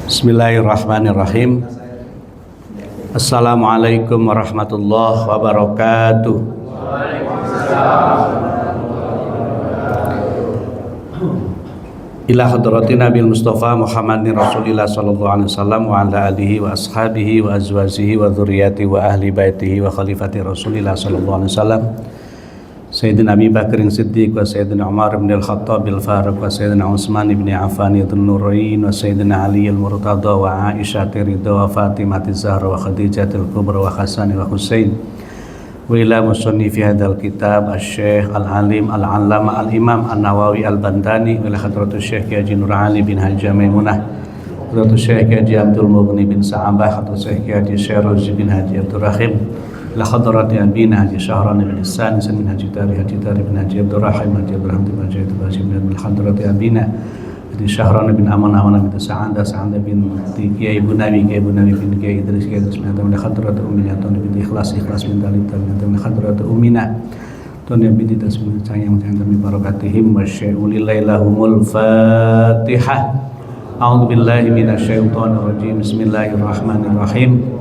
Bismillahirrahmanirrahim. Assalamualaikum warahmatullahi wabarakatuh. Ila hadrati Nabil Mustafa Muhammadin Rasulillah sallallahu alaihi wasallam wa ala alihi wa ashabihi wa azwajihi wa dzurriyyati wa ahli baitihi wa khalifati Rasulillah sallallahu alaihi wasallam Sayyidina Abi Bakrin Siddiq wa Sayyidina Umar bin Al-Khattab Al-Faruq wa Sayyidina Utsman bin Affan Dzun-Nurain wa Sayyidina Ali Al-Murtada wa Aisyah Ridha wa Fatimah Az-Zahra wa Khadijah Al-Kubra wa Hasan wa Husain wa ila musannifi hadzal kitab Asy-Syaikh Al-Alim Al-Allama Al-Imam An-Nawawi Al-Bandani wa ila hadratus Syekh Haji Nur Ali bin Haji Maimunah, hadratus Syekh Haji Abdul Mughni bin Sa'abah, hadratus Syekh Haji Syairuzi bin Haji Abdul Rahim, ila hadrati Abina Haji Syahrani bin Ihsan bin Haji Tari bin Haji Abdul Rahim, Haji Abdul Hamid bin Haji Abdul Hashim bin hadrati Abina Haji Syahrani bin Aman bin Sa'anda bin Kiai Ibu Nabi bin Kiai Idris bin hadrati Ummina bin Ikhlas bin Talib bin hadrati Ummina Tuhan bin tasbih sayang bin barakatihim wa syai'ul lailahumul Fatihah. A'udzu billahi minasyaitonir rajim. Bismillahirrahmanirrahim.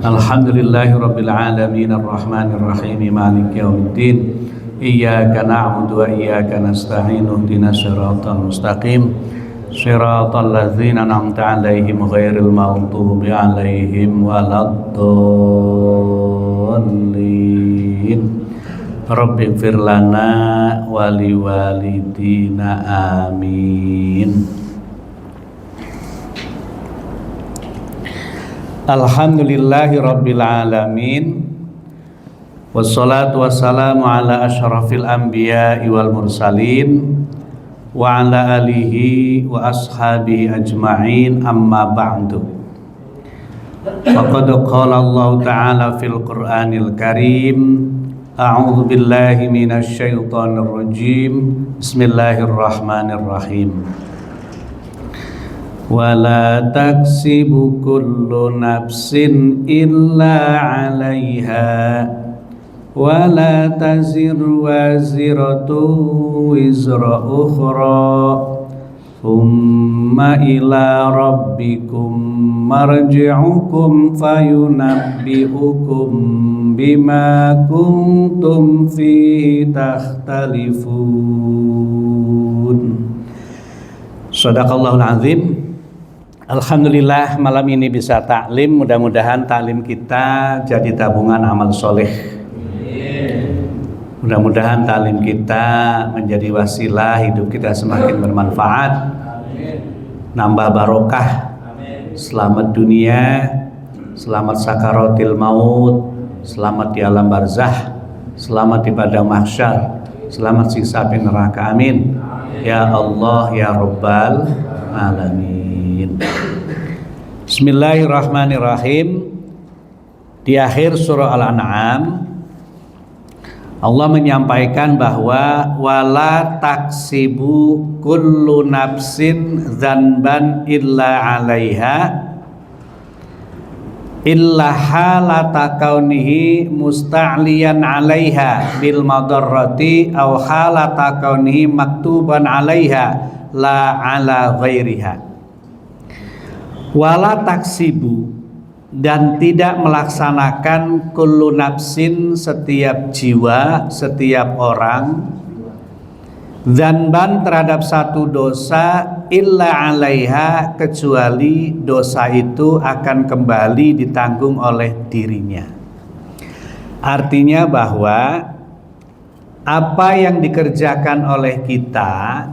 Alhamdulillahi rabbil alamin arrahmanir rahim maliki yaumiddin. Iyyaka na'budu wa iyyaka nasta'in ihdinas siratal mustaqim siratal ladzina an'amta 'alaihim ghairil maghdubi 'alaihim waladdallin. Rabbighfir lana wa liwalidina amin. Alhamdulillahi rabbil alamin. Wassalatu wassalamu ala asyrafil anbiya'i wal mursalin wa ala alihi wa ashabihi ajma'in, amma ba'du. Faqad qala Allah ta'ala fil Qur'anil Karim, a'udzu billahi minasy syaithanir rajim. Bismillahirrahmanirrahim. Wala taksibu kullu nafsin illa 'alaiha wala taziru waziratu wizra ukhra thumma ila rabbikum marji'ukum fayunabbi'ukum bima kuntum fihi takhtalifun. Shadaqallahul azim. Alhamdulillah malam ini bisa taklim. Mudah-mudahan taklim kita jadi tabungan amal soleh. Mudah-mudahan taklim kita menjadi wasilah hidup kita semakin bermanfaat, nambah barokah, selamat dunia, selamat sakaratil maut, selamat di alam barzah, selamat di padang mahsyar, selamat siksa api neraka, amin ya Allah ya Rabbal alamin. Bismillahirrahmanirrahim. Di akhir surah Al-An'am Allah menyampaikan bahwa wala taksibu kullu nafsin dzanban illa 'alaiha illa halata kaunihi musta'liyan 'alaiha bil madarrati aw halata kaunihi maktuban 'alaiha la 'ala ghairiha. Wala taksibu, dan tidak melaksanakan kullu nafsin, setiap jiwa, setiap orang, dzanban terhadap satu dosa, illa 'alaiha, kecuali dosa itu akan kembali ditanggung oleh dirinya. Artinya bahwa apa yang dikerjakan oleh kita,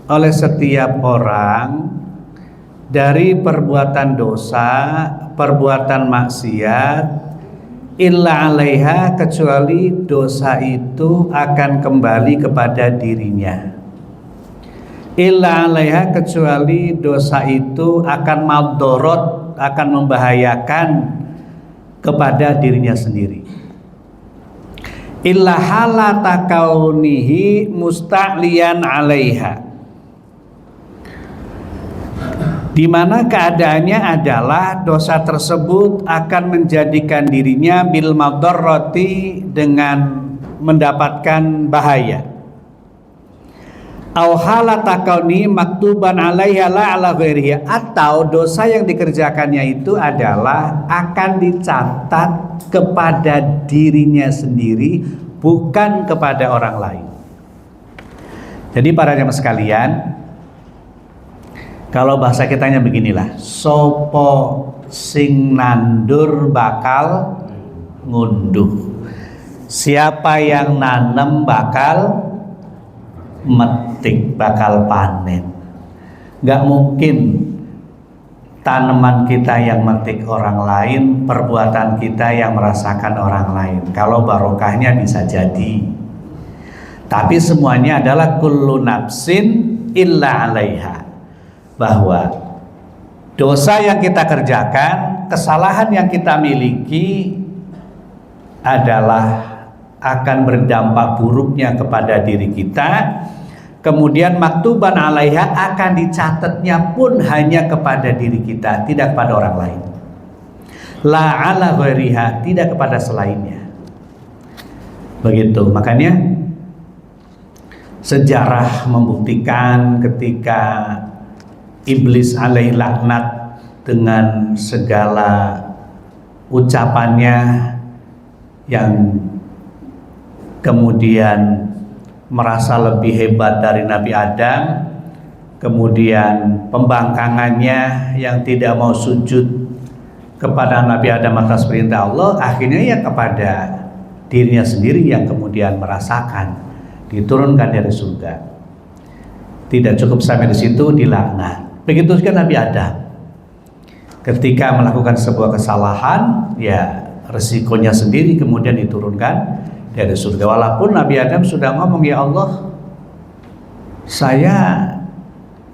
oleh setiap orang dari perbuatan dosa, perbuatan maksiat, illa 'alaiha, kecuali dosa itu akan kembali kepada dirinya. Illa 'alaiha, kecuali dosa itu akan madorot, akan membahayakan kepada dirinya sendiri. Illa halata kaunihi musta'liyan 'alaiha, di mana keadaannya adalah dosa tersebut akan menjadikan dirinya bil madarrati, dengan mendapatkan bahaya. Au halata kauni maktuban alaiha la ala ghairiha, atau dosa yang dikerjakannya itu adalah akan dicatat kepada dirinya sendiri, bukan kepada orang lain. Jadi para jamaah sekalian, kalau bahasa kitanya beginilah, sopo sing nandur bakal ngunduh, siapa yang nanem bakal metik, bakal panen. Gak mungkin tanaman kita yang metik orang lain, perbuatan kita yang merasakan orang lain. Kalau barokahnya bisa jadi, tapi semuanya adalah kullu nafsin illa alaiha, bahwa dosa yang kita kerjakan, kesalahan yang kita miliki adalah akan berdampak buruknya kepada diri kita. Kemudian maktuban alaiha, akan dicatatnya pun hanya kepada diri kita, tidak kepada orang lain. La ala ghairiha, tidak kepada selainnya. Begitu. Makanya sejarah membuktikan ketika iblis alaihi laknat dengan segala ucapannya yang kemudian merasa lebih hebat dari Nabi Adam, kemudian pembangkangannya yang tidak mau sujud kepada Nabi Adam atas perintah Allah, akhirnya ya kepada dirinya sendiri yang kemudian merasakan diturunkan dari surga. Tidak cukup sampai di situ, dilaknat. Begitu juga Nabi Adam, ketika melakukan sebuah kesalahan, ya resikonya sendiri kemudian diturunkan dari surga. Walaupun Nabi Adam sudah ngomong, ya Allah, saya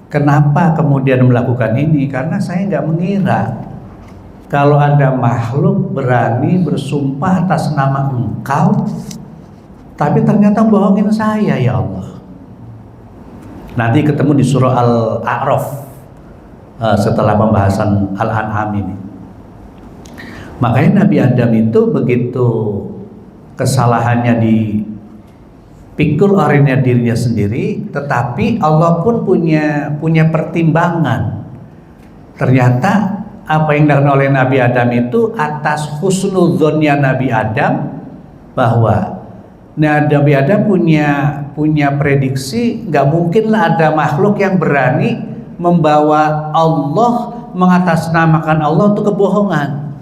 kenapa kemudian melakukan ini? Karena saya nggak mengira kalau ada makhluk berani bersumpah atas nama Engkau, tapi ternyata bohongin saya, ya Allah. Nanti ketemu di surah Al-A'raf setelah pembahasan Al-An'am ini. Makanya Nabi Adam itu begitu kesalahannya dipikul oleh dirinya sendiri, tetapi Allah pun punya pertimbangan. Ternyata apa yang dilakukan oleh Nabi Adam itu atas husnudzonnya Nabi Adam, bahwa Nabi Adam punya prediksi, nggak mungkinlah ada makhluk yang berani membawa Allah, mengatasnamakan Allah untuk kebohongan.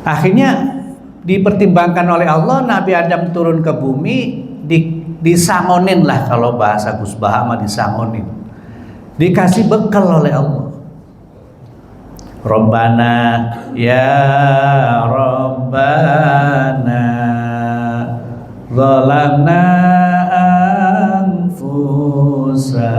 Akhirnya dipertimbangkan oleh Allah, Nabi Adam turun ke bumi, disangonin lah, kalau bahasa Gus Bahama disangonin, dikasih bekal oleh Allah. Rabbana ya Rabbana zalamna anfusana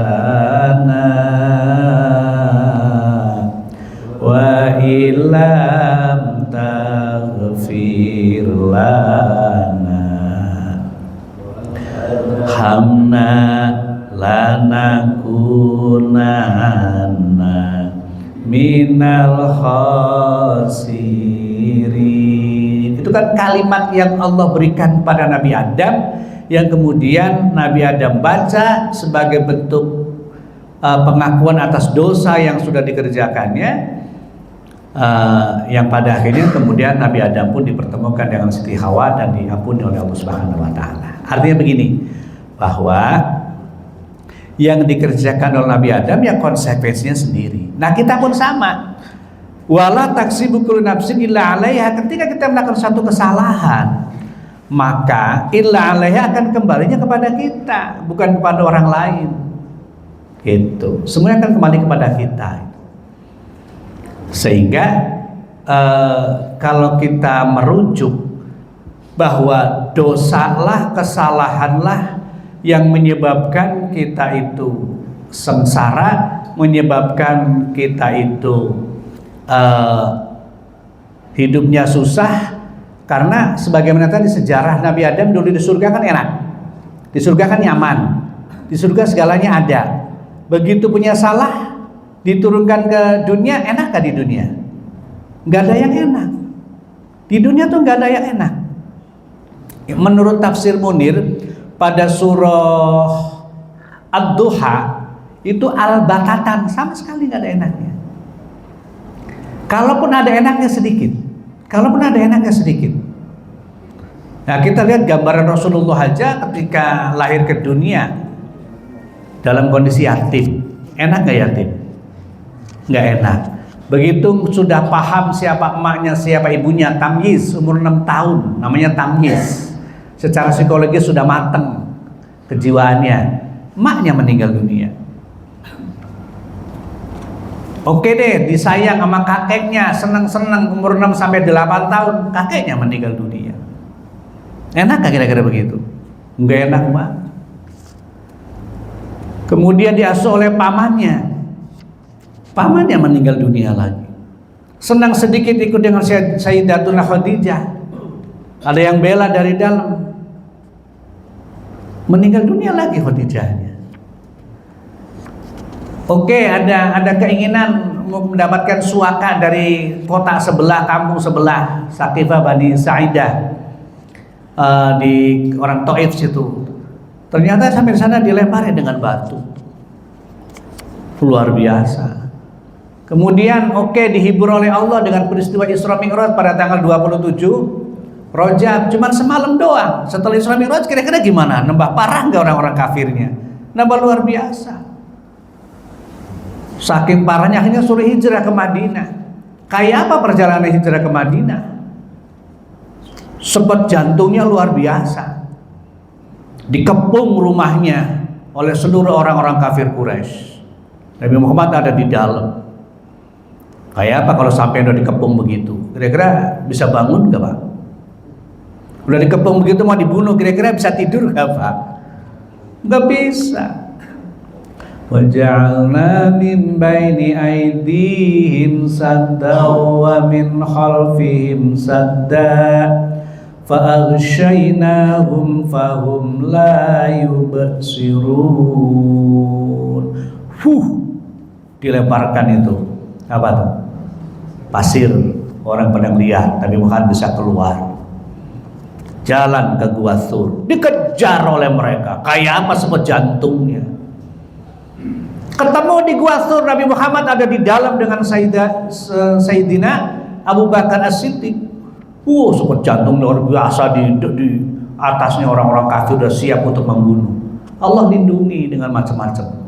wa illam taghfir lana hamna lanakunanna minal khasirin. Itu kan kalimat yang Allah berikan pada Nabi Adam, yang kemudian Nabi Adam baca sebagai bentuk pengakuan atas dosa yang sudah dikerjakannya, yang pada akhirnya kemudian Nabi Adam pun dipertemukan dengan Siti Hawa dan diampuni oleh Allah Subhanahu wa taala. Artinya begini, bahwa yang dikerjakan oleh Nabi Adam ya konsekuensinya sendiri. Nah, kita pun sama. Wala taksibu kullu nafsin illa 'alaiha, ketika kita melakukan satu kesalahan, maka illa 'alaiha akan kembalinya kepada kita, bukan kepada orang lain. Gitu. Semuanya akan kembali kepada kita. Sehingga kalau kita merujuk bahwa dosalah, kesalahanlah yang menyebabkan kita itu sengsara, menyebabkan kita itu hidupnya susah. Karena sebagaimana tadi sejarah Nabi Adam dulu di surga kan enak, di surga kan nyaman, di surga segalanya ada. Begitu punya salah, diturunkan ke dunia, enak gak di dunia? Gak ada yang enak. Di dunia tuh gak ada yang enak. Menurut tafsir Munir pada surah ad-duha itu al-batatan, sama sekali nggak ada enaknya. Kalaupun ada enaknya sedikit. Nah, kita lihat gambaran Rasulullah aja ketika lahir ke dunia dalam kondisi yatim. Enak gak yatim? Nggak enak. Begitu sudah paham siapa emaknya, siapa ibunya, tamyiz, umur 6 tahun, namanya tamyiz. Secara psikologis sudah mateng kejiwaannya. Emaknya meninggal dunia. Oke deh, disayang sama kakeknya, senang-senang umur 6 sampai 8 tahun, kakeknya meninggal dunia. Enak gak kira-kira begitu? Enggak enak banget. Kemudian diasuh oleh pamannya meninggal dunia lagi. Senang sedikit ikut dengan Sayyidatuna Khadijah, ada yang bela dari dalam, meninggal dunia lagi Khadijahnya. Oke, ada keinginan mendapatkan suaka dari kota sebelah, kampung sebelah, Saqifah Bani Sa'idah, di orang Taif situ. Ternyata sampai sana dilempari dengan batu. Luar biasa. Kemudian dihibur oleh Allah dengan peristiwa Isra Mi'raj pada tanggal 27 Rajab. Cuman semalam doang. Setelah Isra Mi'raj kira-kira gimana? Nambah parah nggak orang-orang kafirnya? Nambah luar biasa. Saking parahnya akhirnya suruh hijrah ke Madinah. Kayak apa perjalanan hijrah ke Madinah? Sempat jantungnya luar biasa. Dikepung rumahnya oleh seluruh orang-orang kafir Quraisy. Nabi Muhammad ada di dalam. Kayak apa kalau sampai udah dikepung begitu? Kira-kira bisa bangun gak Pak? Udah dikepung begitu mau dibunuh, kira-kira bisa tidur gak Pak? Gak bisa. وَجَعَلْنَا مِنْ بَيْنِ أَيْدِيهِمْ سَدًّا وَمِنْ خَلْفِهِمْ سَدًّا فَأَغْشَيْنَاهُمْ فَهُمْ لَا يُبْصِرُونَ. Dilemparkan itu apa tuh? Pasir. Orang pada lihat Nabi Muhammad bisa keluar jalan ke Gua Thur, dikejar oleh mereka. Kayak apa semua jantungnya. Ketemu di Gua Thur, Nabi Muhammad ada di dalam dengan Sayyidina Abu Bakar As-Siddiq. Sempat jantung luar biasa, di atasnya orang-orang kafir sudah siap untuk membunuh. Allah lindungi dengan macam-macam.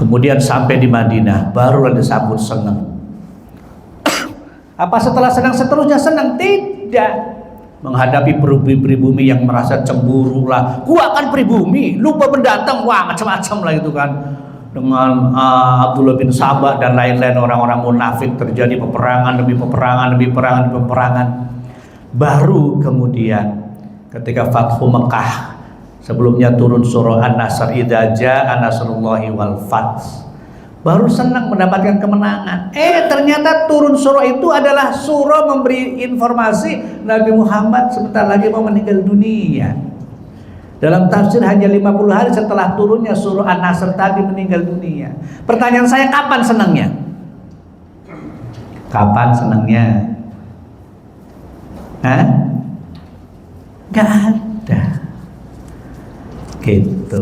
Kemudian sampai di Madinah, barulah disambut senang. Apa setelah senang seterusnya senang? Tidak. Menghadapi pribumi yang merasa cemburu lah. Gua akan pribumi, lupa pendatang, macam-macam lah itu kan. Dengan Abdullah bin Sabah dan lain-lain orang-orang munafik, terjadi peperangan demi peperangan. Baru kemudian ketika Fathu Mekah, sebelumnya turun surah An-Nasr, idza jaa nasrullahi wal fath, baru senang mendapatkan kemenangan. Ternyata turun surah itu adalah surah memberi informasi Nabi Muhammad sebentar lagi mau meninggal dunia. Dalam tafsir hanya 50 hari setelah turunnya surah An-Nasr tadi meninggal dunia. Pertanyaan saya, kapan senangnya? Kapan senangnya? Gak ada. Gitu.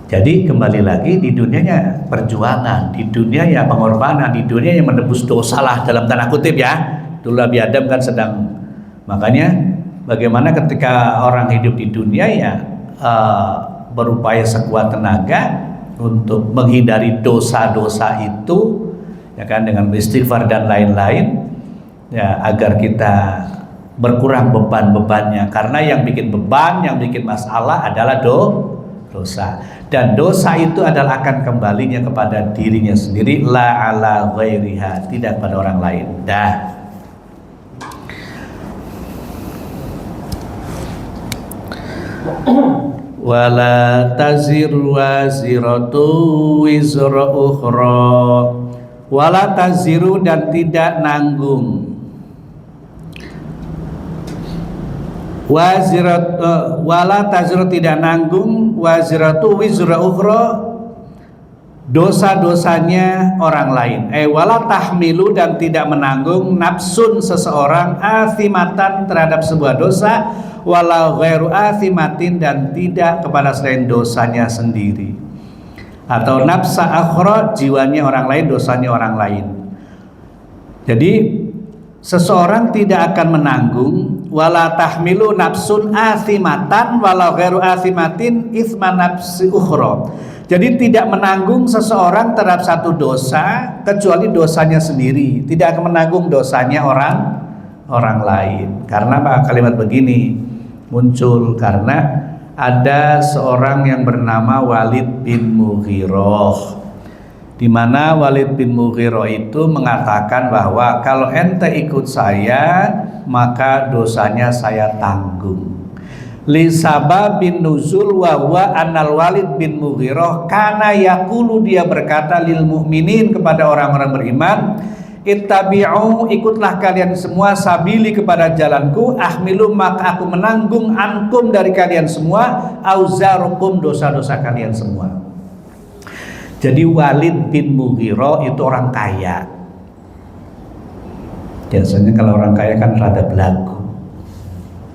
Jadi kembali lagi, di dunianya perjuangan, di dunia ya pengorbanan, di dunia yang menebus dosa lah dalam tanda kutip ya. Dulu Nabi Adam kan sedang, makanya bagaimana ketika orang hidup di dunia ya berupaya sekuat tenaga untuk menghindari dosa-dosa itu, ya kan, dengan istighfar dan lain-lain, ya agar kita berkurang beban-bebannya. Karena yang bikin beban, yang bikin masalah adalah dosa. Dan dosa itu adalah akan kembalinya kepada dirinya sendiri, la ala ghairiha, tidak pada orang lain. Wala taziru waziratu wizra ukhra. Wala taziru, dan tidak nanggung. Wala taziru, tidak nanggung, waziratu wizra ukhra, dosa-dosanya orang lain. Wala tahmilu, dan tidak menanggung nafsun seseorang athimatan terhadap sebuah dosa, wala ghairu athimatin, dan tidak kepada selain dosanya sendiri. Atau nafsa akhra, jiwanya orang lain, dosanya orang lain. Jadi seseorang tidak akan menanggung wala tahmilu nafsun athimatan wala ghairu athimatin itsman nafsi ukhra. Jadi tidak menanggung seseorang terhadap satu dosa kecuali dosanya sendiri, tidak akan menanggung dosanya orang lain. Karena apa kalimat begini muncul? Karena ada seorang yang bernama Walid bin Mughirah, di mana Walid bin Mughirah itu mengatakan bahwa kalau ente ikut saya maka dosanya saya tanggung. Li sababin nuzul wa huwa annal Walid bin Mughirah kana yaqulu, dia berkata lil mu'minin, kepada orang-orang beriman, ittabi'u, ikutlah kalian semua, sabili, kepada jalanku, ahmilu, maka aku menanggung, ankum, dari kalian semua, auzarukum, dosa-dosa kalian semua. Jadi Walid bin Mughirah itu orang kaya. Biasanya kalau orang kaya kan rada belagu,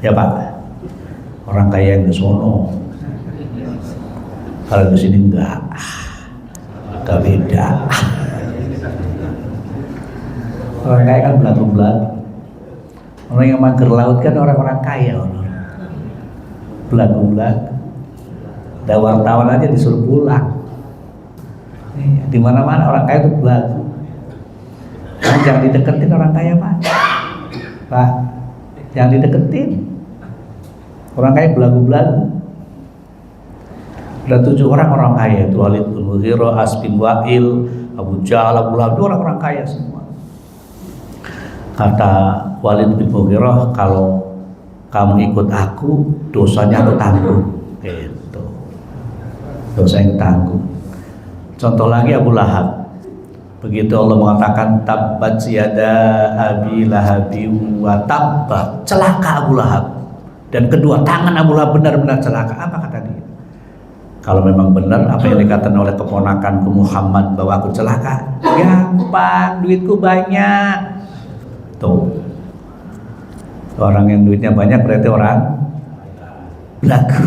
ya Pak. Orang kaya yang di sono, kalau di sini enggak beda. Orang kaya kan belagu-belagu. Orang yang mager laut kan orang-orang kaya, belagu-belagu. Ada wartawan aja disuruh pulang. Di mana-mana orang kaya itu belagu. Jangan dideketin orang kaya, Pak. Jangan dideketin. Orang kaya belagu-belagu. Ada 7 orang kaya itu, Walid bin Mughirah, As bin Wa'il, Abu Jahal, Abu Lahab, itu orang-orang kaya semua. Kata Walid bin Mughirah, kalau kamu ikut aku, dosanya aku tanggung. Gitu. Dosa yang tanggung. Contoh lagi Abu Lahab. Begitu Allah mengatakan tabbat yada abi lahabi wa tabba, celaka Abu Lahab. Dan kedua tangan Abu Lahab benar-benar celaka. Apa kata dia? Kalau memang benar apa yang dikatakan oleh keponakanku Muhammad bahwa aku celaka, gampang, duitku banyak. Tuh, orang yang duitnya banyak berarti orang belagu.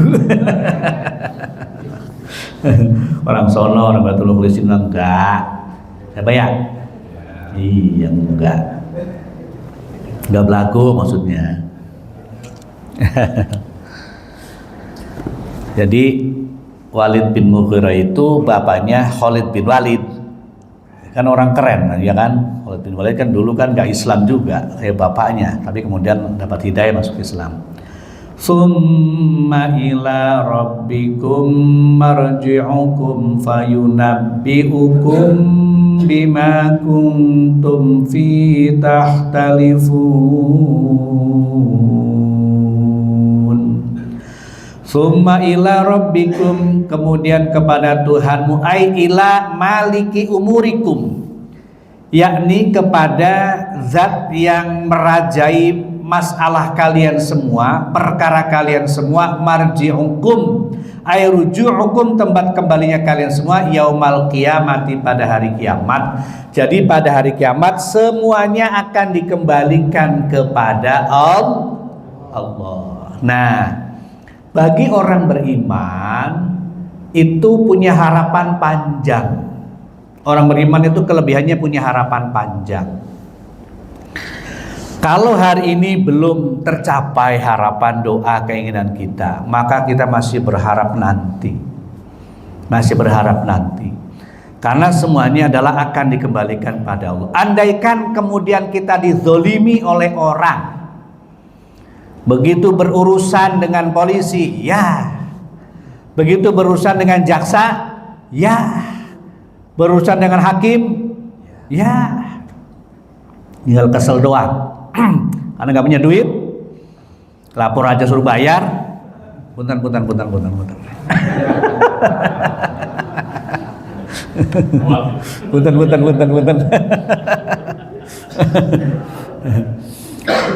Orang sono, orang Batul Mukhlisin enggak. Siapa ya? Iya, enggak belagu maksudnya. Jadi Walid bin Mughirah itu bapaknya Khalid bin Walid, kan orang keren, ya kan? Khalid bin Walid kan dulu kan gak Islam juga kayak bapaknya, tapi kemudian dapat hidayah masuk Islam. Summa ila rabbikum marji'ukum fayunabbi'ukum bima kuntum fi tahtalifun. Summa ila rabbikum, kemudian kepada Tuhanmu, ai ila maliki umurikum, yakni kepada zat yang merajai masalah kalian semua, perkara kalian semua, marji'ukum ay ruju'ukum, tempat kembalinya kalian semua, yaumal qiyamati, pada hari kiamat. Jadi pada hari kiamat semuanya akan dikembalikan kepada Allah. Nah, bagi orang beriman itu punya harapan panjang. Orang beriman itu kelebihannya punya harapan panjang. Kalau hari ini belum tercapai harapan, doa, keinginan kita, maka kita masih berharap nanti. Masih berharap nanti. Karena semuanya adalah akan dikembalikan pada Allah. Andaikan kemudian kita dizolimi oleh orang, begitu berurusan dengan polisi, ya. Begitu berurusan dengan jaksa, ya. Berurusan dengan hakim, ya. Tinggal kesel doang. Karena nggak punya duit, lapor aja suruh bayar. Punten. Punten.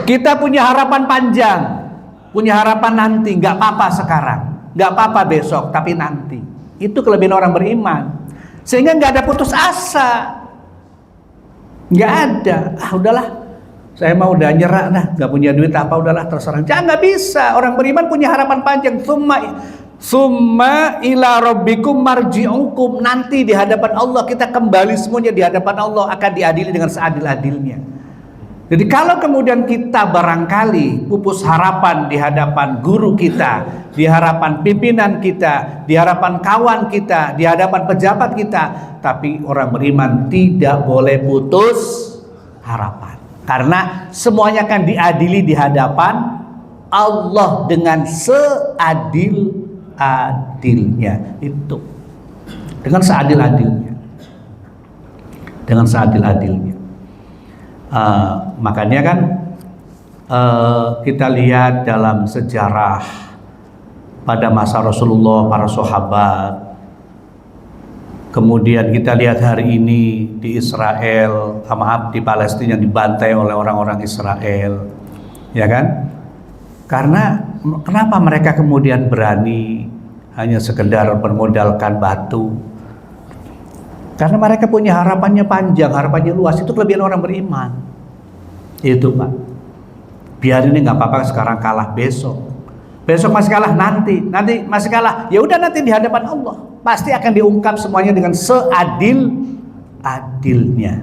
Kita punya harapan panjang, punya harapan nanti. Nggak apa-apa sekarang, nggak apa-apa besok, tapi nanti. Itu kelebihan orang beriman. Sehingga nggak ada putus asa, nggak ada. Udahlah, saya mau udah nyerah dah, nggak punya duit apa, udahlah terserah. Jangan, nggak bisa. Orang beriman punya harapan panjang. Summa ila rabbikum marji'ukum, nanti di hadapan Allah kita kembali semuanya, di hadapan Allah akan diadili dengan seadil-adilnya. Jadi kalau kemudian kita barangkali pupus harapan di hadapan guru kita, di hadapan pimpinan kita, di hadapan kawan kita, di hadapan pejabat kita, tapi orang beriman tidak boleh putus harapan, karena semuanya akan diadili di hadapan Allah dengan seadil-adilnya. Itu dengan seadil-adilnya, dengan seadil-adilnya. Makanya kan kita lihat dalam sejarah pada masa Rasulullah, para sahabat, kemudian kita lihat hari ini di Israel, di Palestina yang dibantai oleh orang-orang Israel, ya kan? Karena kenapa mereka kemudian berani hanya sekedar bermodalkan batu? Karena mereka punya harapannya panjang, harapannya luas. Itu kelebihan orang beriman. Itu Pak. Biar ini nggak apa-apa sekarang kalah, besok masih kalah, nanti masih kalah. Ya udah, nanti di hadapan Allah pasti akan diungkap semuanya dengan seadil-adilnya.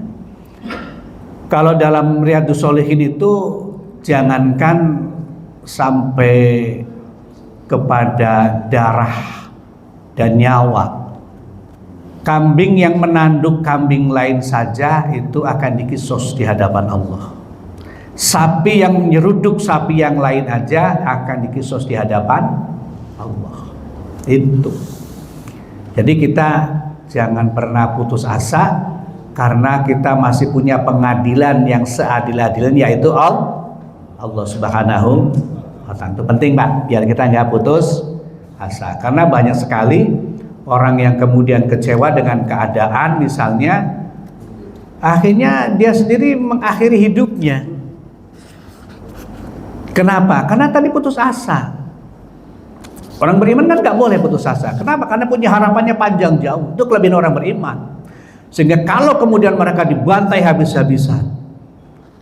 Kalau dalam Riyadhus Shalihin itu jangankan sampai kepada darah dan nyawa. Kambing yang menanduk kambing lain saja itu akan dikisos di hadapan Allah. Sapi yang menyeruduk sapi yang lain aja akan dikisos di hadapan Allah. Itu. Jadi kita jangan pernah putus asa, karena kita masih punya pengadilan yang seadil-adilnya, yaitu Allah Subhanahu wa Ta'ala. Itu penting Pak, biar kita nggak putus asa. Karena banyak sekali orang yang kemudian kecewa dengan keadaan, misalnya akhirnya dia sendiri mengakhiri hidupnya. Kenapa? Karena tadi putus asa. Orang beriman kan nggak boleh putus asa. Kenapa? Karena punya harapannya panjang jauh. Itu kelebihan orang beriman. Sehingga kalau kemudian mereka dibantai habis-habisan,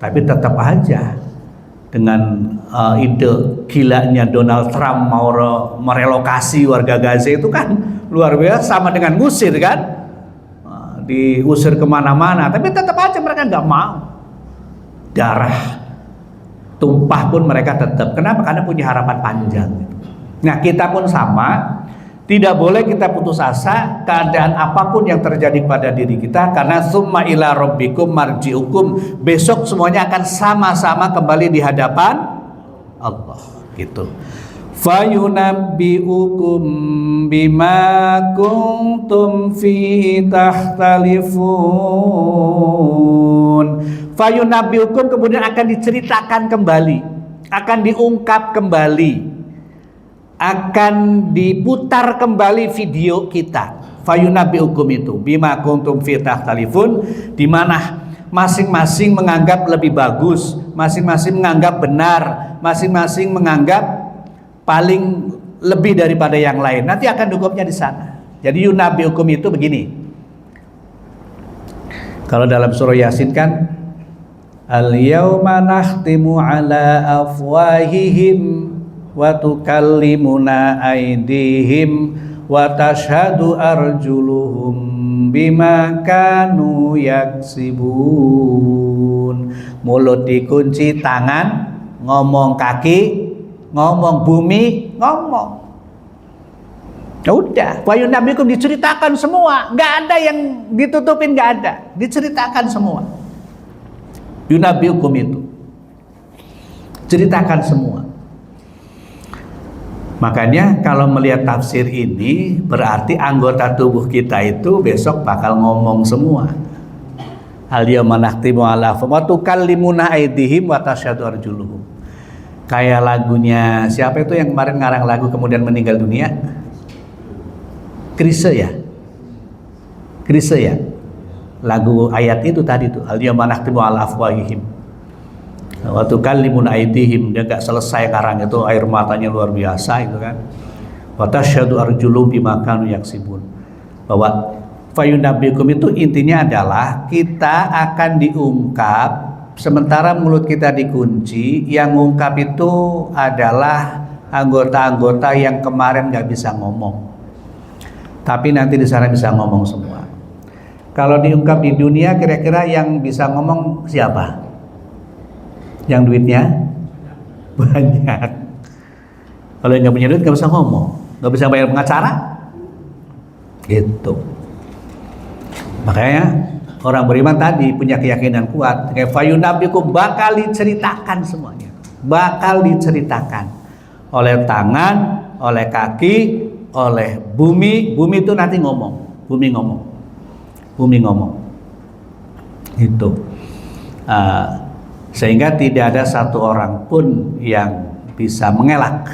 tapi tetap aja dengan ide gilanya Donald Trump mau merelokasi warga Gaza itu kan luar biasa, sama dengan ngusir kan, diusir kemana-mana, tapi tetap aja mereka nggak mau. Darah tumpah pun mereka tetap. Kenapa? Karena punya harapan panjang. Nah kita pun sama, tidak boleh kita putus asa keadaan apapun yang terjadi pada diri kita, karena summa ila rabbikum marji'ukum, besok semuanya akan sama-sama kembali di hadapan Allah, gitu. Fayunabbi'ukum bima kuntum fihi tahtalifun. Fayunabbi'ukum kemudian akan diceritakan kembali, akan diungkap kembali, akan diputar kembali video kita. Fayunabbi'ukum itu bima kuntum fihi tahtalifun, di mana masing-masing menganggap lebih bagus, masing-masing menganggap benar, masing-masing menganggap paling lebih daripada yang lain. Nanti akan dihukumnya di sana. Jadi yunabbi'ukum itu begini. Kalau dalam surah Yasin kan, al-yawma nakhtimu ala afwahihim wa tukallimuna aydihim wa tashhadu arjuluhum bima kanu yaksibun. Mulut dikunci, tangan ngomong, kaki ngomong, bumi ngomong. Ya udah, wa yunabbi'ukum diceritakan semua, nggak ada yang ditutupin, nggak ada, diceritakan semua. Yunabbi'ukum itu ceritakan semua. Makanya kalau melihat tafsir ini, berarti anggota tubuh kita itu besok bakal ngomong semua. Al-yawma nakhtimu ala afwahihim wa tukallimuna aydihim wa tashhadu arjuluhum. Kayak lagunya siapa itu yang kemarin ngarang lagu kemudian meninggal dunia? Chrisye ya. Lagu ayat itu tadi tuh, al-yawma nakhtimu ala afwahihim wa tukallimuna aydihim. Dia gak selesai karang itu, air matanya luar biasa itu kan. Wa tashhadu arjuluhum bima kanu yaksibun. Bahwa Fayunabbiukum itu intinya adalah kita akan diungkap sementara mulut kita dikunci. Yang ngungkap itu adalah anggota-anggota yang kemarin nggak bisa ngomong, tapi nanti di sana bisa ngomong semua. Kalau diungkap di dunia, kira-kira yang bisa ngomong siapa? Yang duitnya banyak. Kalau yang nggak punya duit nggak bisa ngomong, nggak bisa bayar pengacara, gitu. Makanya orang beriman tadi punya keyakinan kuat. Kayak fayunabbiukum, bakal diceritakan semuanya, bakal diceritakan oleh tangan, oleh kaki, oleh bumi. Bumi itu nanti ngomong, bumi ngomong, itu. Sehingga tidak ada satu orang pun yang bisa mengelak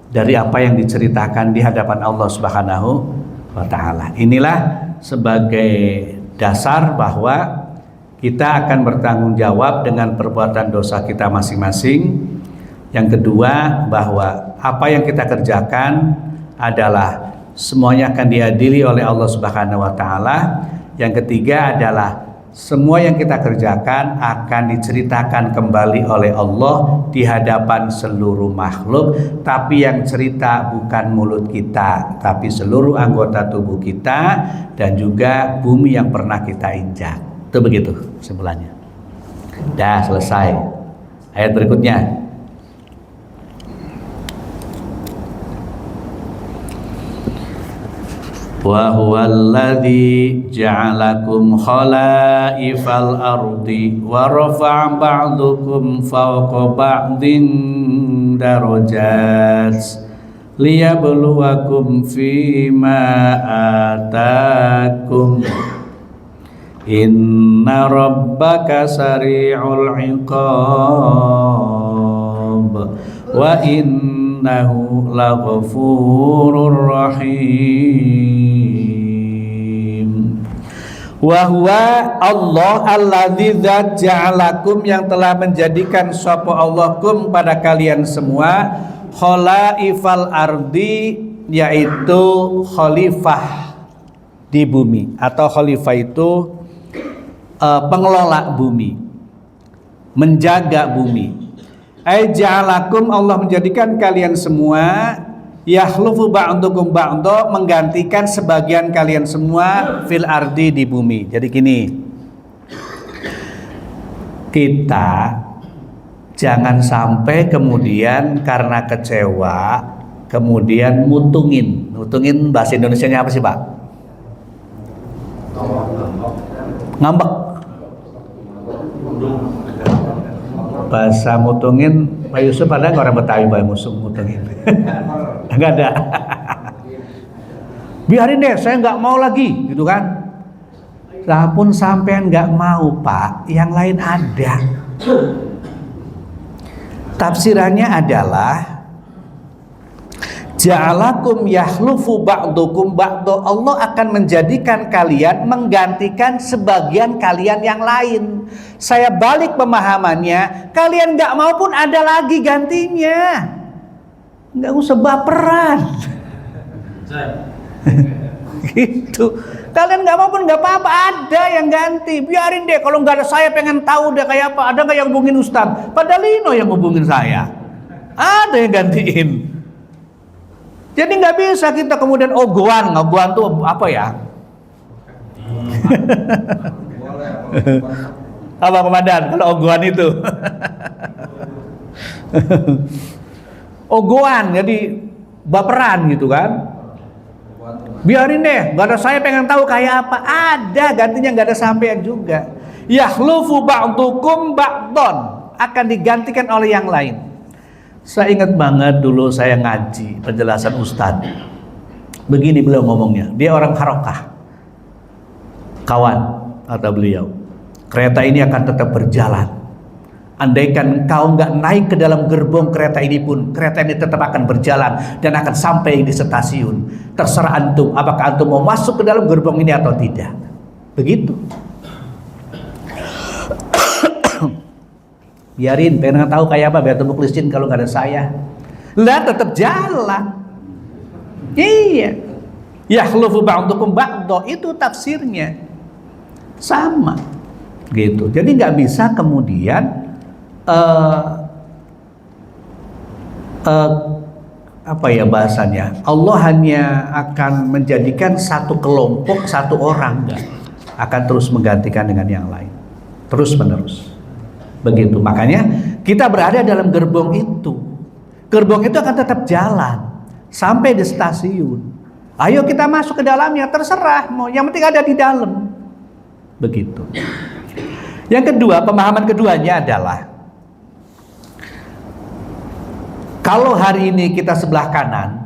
dari apa yang diceritakan di hadapan Allah Subhanahu wa Ta'ala. Inilah sebagai dasar bahwa kita akan bertanggung jawab dengan perbuatan dosa kita masing-masing. Yang kedua, bahwa apa yang kita kerjakan adalah semuanya akan diadili oleh Allah Subhanahu wa Ta'ala. Yang ketiga adalah semua yang kita kerjakan akan diceritakan kembali oleh Allah di hadapan seluruh makhluk. Tapi yang cerita bukan mulut kita, tapi seluruh anggota tubuh kita dan juga bumi yang pernah kita injak. Itu begitu kesimpulannya. Dah selesai. Ayat berikutnya. Wa huwallazi ja'alakum khalaifal ardi wa rafa'a ba'dukum fawqa ba'din darajat liyabluwakum fima atakum inna rabbaka sari'ul iqab wa innahu laghafurur rahim. Wa huwa Allah alladzi ja'alakum, yang telah menjadikan sapa Allah kum pada kalian semua khalaifal ardi, yaitu khalifah di bumi, atau khalifah itu pengelola bumi, menjaga bumi. Ja'alakum, Allah menjadikan kalian semua, yakhlufu ba'dukum ba'da, menggantikan sebagian kalian semua fil ardi, di bumi. Jadi gini, kita jangan sampai kemudian karena kecewa kemudian mutungin. Mutungin bahasa Indonesianya apa sih, Pak? Ngambek. Bahasa mutungin, Pak Yusuf ada nggak orang Betawi bahasa musuh mutungin? Nggak ada. Biarin deh, saya nggak mau lagi, gitu kan? Lah pun sampean nggak mau, Pak, yang lain ada. Tafsirannya adalah ja'alakum yakhlufu ba'dukum ba'da, Allah akan menjadikan kalian, menggantikan sebagian kalian yang lain. Saya balik pemahamannya, kalian gak mau pun ada lagi gantinya. Gak usah baperan. Gitu. Kalian gak mau pun gak apa-apa, ada yang ganti. Biarin deh, kalau gak ada saya pengen tahu deh kayak apa. Ada gak yang hubungin Ustaz? Padahal Lino yang hubungin saya. Ada yang gantiin. Jadi nggak bisa kita kemudian ogoan tuh apa ya? Apa komandan kalau ogoan itu? Ogoan, jadi baperan gitu kan? Biarin deh, nggak ada saya pengen tahu kayak apa. Ada gantinya, nggak ada sampean juga. Yakhlufu ba'dukum ba'don, akan digantikan oleh yang lain. Saya ingat banget dulu saya ngaji penjelasan Ustadz. Begini beliau ngomongnya, dia orang Harokah, kawan kata beliau, kereta ini akan tetap berjalan. Andaikan kau nggak naik ke dalam gerbong kereta ini pun, kereta ini tetap akan berjalan dan akan sampai di stasiun. Terserah antum, apakah antum mau masuk ke dalam gerbong ini atau tidak. Begitu. Biarin, pengen tahu kayak apa biar tembuk lisin kalau nggak ada saya. Lah tetap jalan. Iya. Yakhlufu ba'dukum ba'do, itu tafsirnya sama gitu. Jadi nggak bisa kemudian apa ya bahasanya, Allah hanya akan menjadikan satu kelompok, satu orang, enggak, akan terus menggantikan dengan yang lain, terus menerus begitu. Makanya kita berada dalam gerbong itu. Gerbong itu akan tetap jalan sampai di stasiun. Ayo kita masuk ke dalamnya, terserah mau, yang penting ada di dalam begitu. Yang kedua, pemahaman keduanya adalah kalau hari ini kita sebelah kanan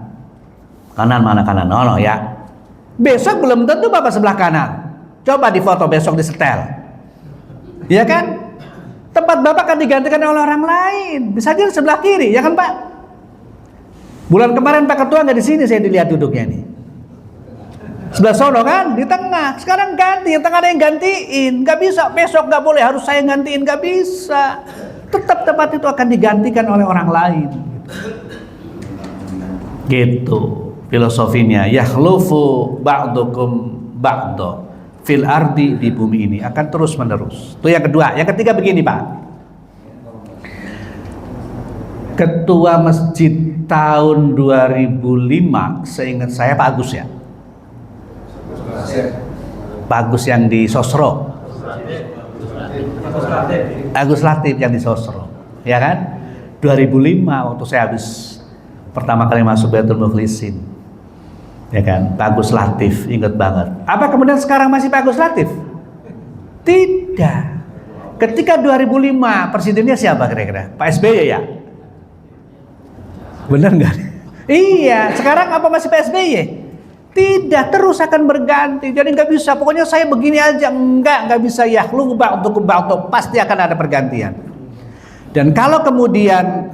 mana kanan? No, ya. Besok belum tentu Bapak sebelah kanan. Coba difoto besok, disetel. Ya kan? Tempat Bapak akan digantikan oleh orang lain. Bisa jadi sebelah kiri, ya kan Pak? Bulan kemarin Pak Ketua nggak di sini, saya dilihat duduknya nih. Sebelah sono kan, di tengah. Sekarang ganti, yang tengah ada yang gantiin. Nggak bisa, besok nggak boleh, harus saya gantiin, nggak bisa. Tetap tempat itu akan digantikan oleh orang lain. Gitu filosofinya. Yakhlufu ba'dukum ba'do fil ardi, di bumi ini akan terus menerus. Itu yang kedua. Yang ketiga begini Pak, Ketua Masjid tahun 2005 seingat saya Pak Agus ya, Pak Agus yang di Sosro, Agus Latif yang di Sosro, ya kan? 2005 waktu saya habis pertama kali masuk Baitul Mukhlisin, ya kan, Pak Agus Latif, ingat banget. Apa kemudian sekarang masih Pak Agus Latif? Tidak. Ketika 2005 presidennya siapa kira-kira? Pak SBY ya? Benar nggak? Iya. Sekarang apa masih Pak SBY? Tidak, terus akan berganti. Jadi nggak bisa. Pokoknya saya begini aja, nggak bisa. Yakhlufu ba'dukum ba'do, pasti akan ada pergantian. Dan kalau kemudian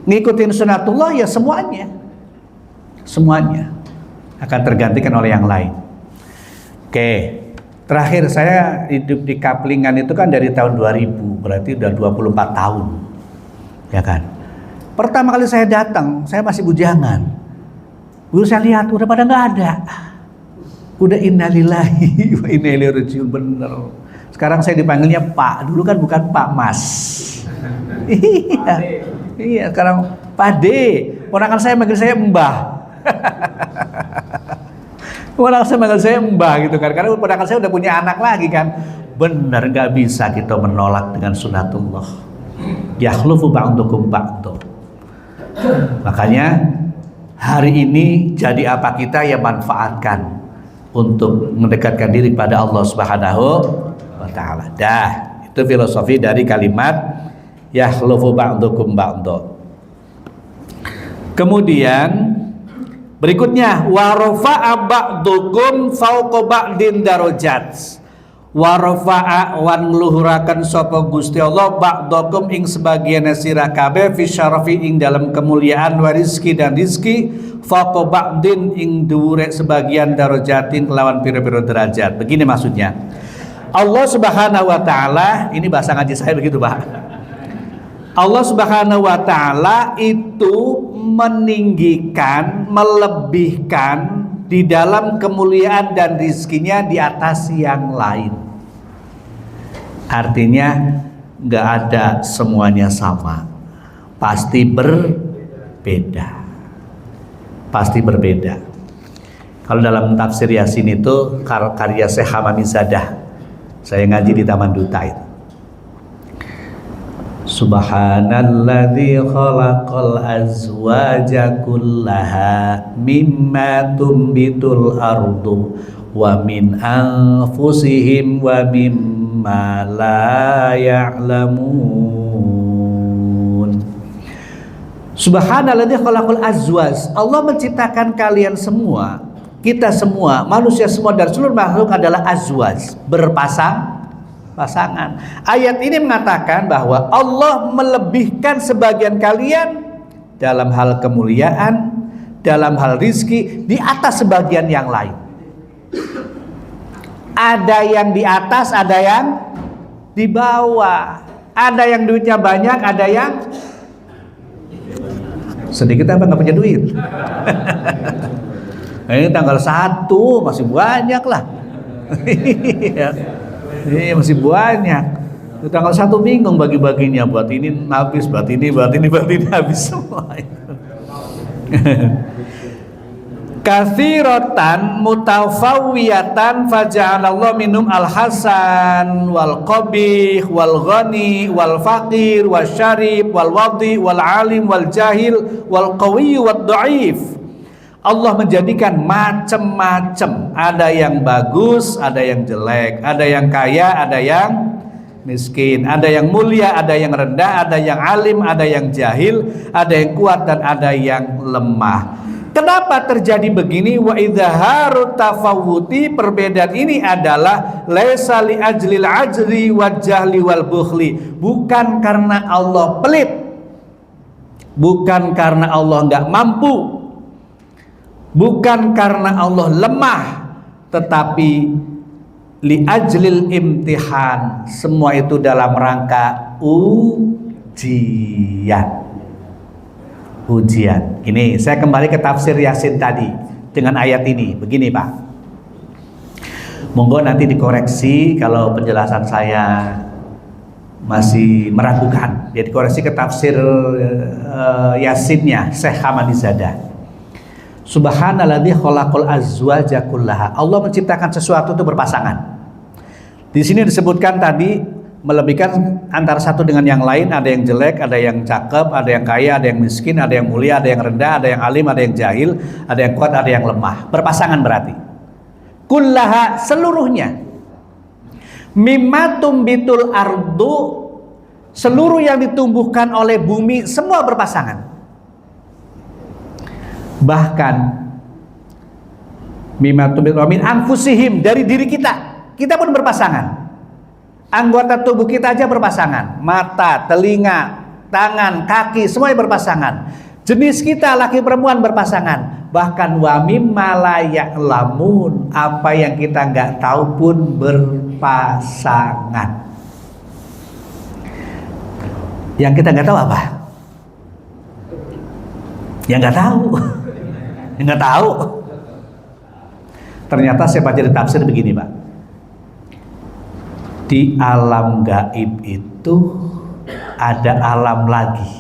ngikutin sunatullah, ya semuanya akan tergantikan oleh yang lain. Oke, terakhir saya hidup di Kaplingan itu kan dari tahun 2000, berarti udah 24 tahun, ya kan. Pertama kali saya datang, saya masih bujangan. Dulu saya lihat udah pada nggak ada, udah innalillahi wa inna ilaihi rajiun, bener. Sekarang saya dipanggilnya Pak, dulu kan bukan Pak, Mas. Iya, sekarang Pak D. Ponakan saya manggil saya Mbah. Ponakan saya manggil saya Mbah gitu kan, karena ponakan saya udah punya anak lagi kan. Benar, nggak bisa kita menolak dengan sunatullah. Yakhlufu ba'dukum ba'do. Makanya hari ini jadi apa kita, ya manfaatkan untuk mendekatkan diri pada Allah Subhanahu wa ta'ala. Dah, itu filosofi dari kalimat yakhlufu ba'dukum ba'do. Kemudian berikutnya, wa rafa'a ba'dukum fawqa ba'din darajat. Wa rafa'a wan luhuraken sapa Gusti Allah ba'dukum ing sebagian sira kabeh fi syarafi ing dalam kemuliaan wa rizki dan rizki, fawqa ba'din ing dhuwure sebagian darajatin kelawan pira-pira derajat. Begini maksudnya. Allah Subhanahu wa ta'ala, ini bahasa ngaji saya begitu Pak. Allah Subhanahu wa ta'ala itu meninggikan, melebihkan di dalam kemuliaan dan rizkinya di atas yang lain. Artinya nggak ada semuanya sama, pasti berbeda. Pasti berbeda. Kalau dalam tafsir Yasin itu karya Syekh Hamamizadah, saya ngaji di Taman Duta itu. Subhanalladzi khalaqal azwaja kullaha mimma tumbitul ardu wa min anfusihim wa mimma la ya'lamun. Subhanalladzi khalaqal azwaj. Allah menciptakan kalian semua, kita semua, manusia semua dan seluruh makhluk adalah azwaj, pasangan. Ayat ini mengatakan bahwa Allah melebihkan sebagian kalian dalam hal kemuliaan, dalam hal rizki di atas sebagian yang lain. Ada yang di atas, ada yang di bawah. Ada yang duitnya banyak, ada yang Sedikit apa nggak punya duit? Ini tanggal 1 masih banyak lah. Iya, masih banyak. Tanggal 1 bingung bagi-baginya, buat ini habis, buat ini habis semua. Katsiratan mutafawwiyatan faja'alallahu minhum al-hasan wal qabih wal ghani wal faqir wasyarif wal wadi wal alim wal jahil wal qawi wad dhaif. Allah menjadikan macam-macam, ada yang bagus, ada yang jelek, ada yang kaya, ada yang miskin, ada yang mulia, ada yang rendah, ada yang alim, ada yang jahil, ada yang kuat dan ada yang lemah. Kenapa terjadi begini? Wa idzaharu tafawuti, perbedaan ini adalah laisa li ajlil ajri wal jahli wal bukhli, bukan karena Allah pelit, bukan karena Allah enggak mampu, bukan karena Allah lemah, tetapi li ajlil imtihan, semua itu dalam rangka ujian. Ini saya kembali ke tafsir Yasin tadi dengan ayat ini. Begini Pak, monggo nanti dikoreksi kalau penjelasan saya masih meragukan. Dia dikoreksi ke tafsir Yasinnya Syekh Hamadizadah. Subhanalladzi khalaqal azwaja kullaha. Allah menciptakan sesuatu itu berpasangan. Di sini disebutkan tadi melebihkan antara satu dengan yang lain, ada yang jelek, ada yang cakep, ada yang kaya, ada yang miskin, ada yang mulia, ada yang rendah, ada yang alim, ada yang jahil, ada yang kuat, ada yang lemah. Berpasangan berarti. Kullaha, seluruhnya. Mimma tumbitul ardu, seluruh yang ditumbuhkan oleh bumi semua berpasangan. Bahkan mimma tumbitul min anfusihim, dari diri kita pun berpasangan. Anggota tubuh kita aja berpasangan, mata, telinga, tangan, kaki, semuanya berpasangan. Jenis kita laki perempuan berpasangan. Bahkan wa mimma la ya'lamun, apa yang kita nggak tahu pun berpasangan. Yang kita nggak tahu apa? Yang nggak tahu. Yang nggak tahu. Ternyata saya baca di tafsir begini Pak. Di alam gaib itu ada alam lagi.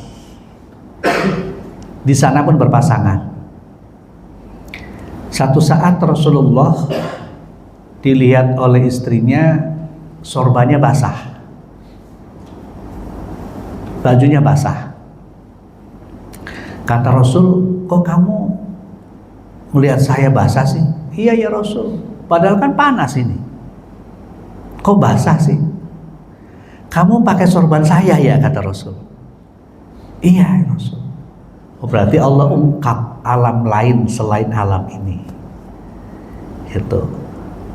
Di sana pun berpasangan. Satu saat Rasulullah dilihat oleh istrinya, sorbannya basah, bajunya basah. Kata Rasul, kok kamu melihat saya basah sih? Iya ya Rasul, padahal kan panas ini. Kok basah sih? Kamu pakai sorban saya ya, kata Rasul. Iya ya Rasul. Oh, berarti Allah ungkap alam lain selain alam ini. Itu.